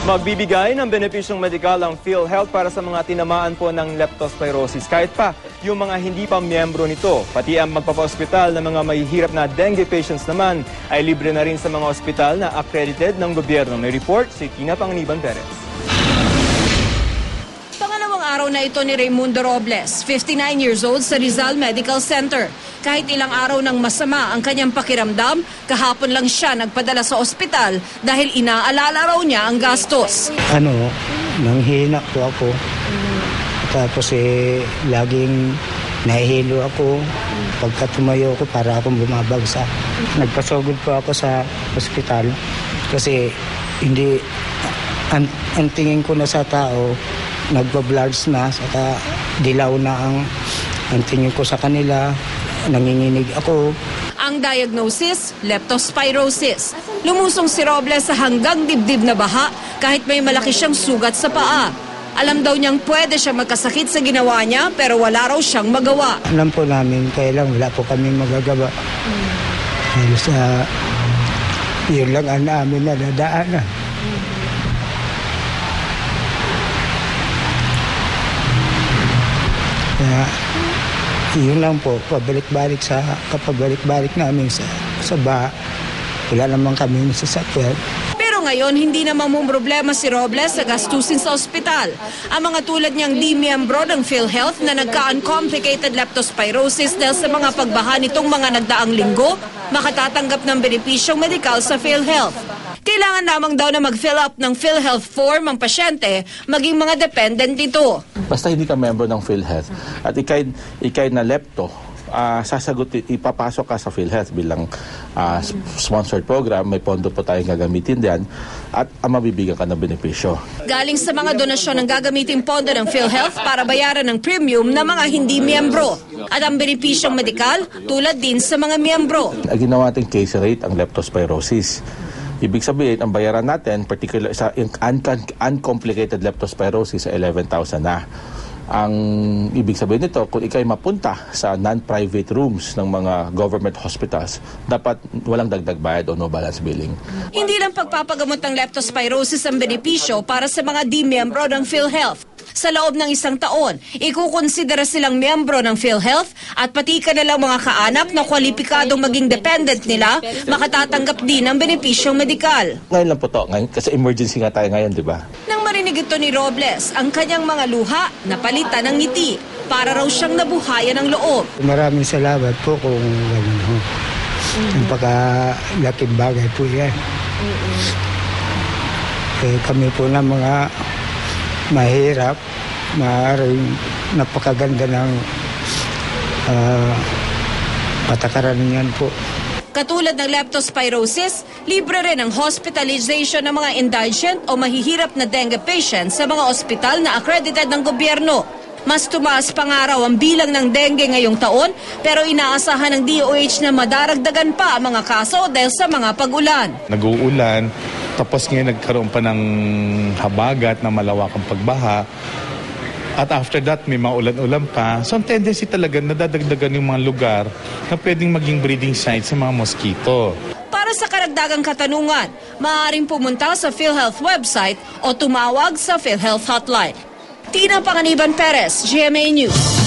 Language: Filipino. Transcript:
Magbibigay ng benepisyong medikal ang PhilHealth para sa mga tinamaan po ng leptospirosis. Kahit pa yung mga hindi pa miyembro nito, pati ang magpapa-ospital ng mga mahihirap na dengue patients naman ay libre na rin sa mga ospital na accredited ng gobyerno. May report si Tina Panganiban Perez. Pangalawang araw na ito ni Raimundo Robles, 59 years old sa Rizal Medical Center. Kahit ilang araw nang masama ang kanyang pakiramdam, kahapon lang siya nagpadala sa ospital dahil inaalala raw niya ang gastos. Nanghihina po ako. Tapos laging nahihilo ako. Pagka tumayo ko, para akong bumabagsak. Nagpasugod po ako sa ospital kasi hindi, ang tingin ko na sa tao, nagbabloods na, saka dilaw na ang tingin ko sa kanila. Nanginginig ako. Ang diagnosis, leptospirosis. Lumusong si Robles sa hanggang dibdib na baha kahit may malaki siyang sugat sa paa. Alam daw niyang pwede siya magkasakit sa ginawa niya pero wala raw siyang magawa. Alam po namin, kaya lang wala po kami magagawa. Dahil sa yun lang ang namin na nadaanan. Kaya yun lang po, kapabalik-balik namin sa baha. Wala naman kami sasakyan. Pero ngayon, hindi naman problema si Robles sa gastusin sa ospital. Ang mga tulad niyang di miyembro ng PhilHealth na nagka-uncomplicated leptospirosis dahil sa mga pagbaha nitong mga nagdaang linggo, makatatanggap ng benepisyong medikal sa PhilHealth. Kailangan lamang daw na mag-fill up ng PhilHealth form ang pasyente, maging mga dependent nito. Basta hindi ka member ng PhilHealth at ikay na lepto, ipapasok ka sa PhilHealth bilang sponsored program. May pondo po tayong gagamitin diyan at mabibigyan ka ng benepisyo. Galing sa mga donasyon ng gagamitin pondo ng PhilHealth para bayaran ng premium ng mga hindi miyembro. At ang benepisyong medikal tulad din sa mga miyembro. Ginawa natin case rate ang leptospirosis. Ibig sabihin, ang bayaran natin, particular sa uncomplicated leptospirosis, 11,000 na. Ang ibig sabihin nito, kung ikay mapunta sa non-private rooms ng mga government hospitals, dapat walang dagdag bayad o no balance billing. Hindi lang pagpapagamot ng leptospirosis ang benepisyo para sa mga di-miyembro ng PhilHealth. Sa loob ng isang taon, ikukonsidera silang miyembro ng PhilHealth at pati kanilang mga kaanak na kwalipikadong maging dependent nila, makatatanggap din ng benepisyong medikal. Ngayon lang po to, kasi emergency nga tayo ngayon, di ba? Nang marinig ito ni Robles, ang kanyang mga luha napalitan ng ngiti para raw siyang nabuhayan ng loob. Maraming salamat po kung gano'n ho. Napakalaking bagay po yan. Kami po na mga mahirap, maaaring napakaganda ng patakaran niyan po. Katulad ng leptospirosis, libre rin ang hospitalization ng mga indigent o mahihirap na dengue patients sa mga ospital na accredited ng gobyerno. Mas tumaas pa nga raw ang bilang ng dengue ngayong taon pero inaasahan ng DOH na madaragdagan pa ang mga kaso dahil sa mga pag-ulan. Nag-uulan, tapos ngayon nagkaroon pa ng habagat na malawakang pagbaha. At after that, may maulan-ulan pa. So, ang tendency talaga, nadadagdagan yung mga lugar na pwedeng maging breeding site sa mga mosquito. Para sa karagdagang katanungan, maaaring pumunta sa PhilHealth website o tumawag sa PhilHealth hotline. Tina Panganiban Perez, GMA News.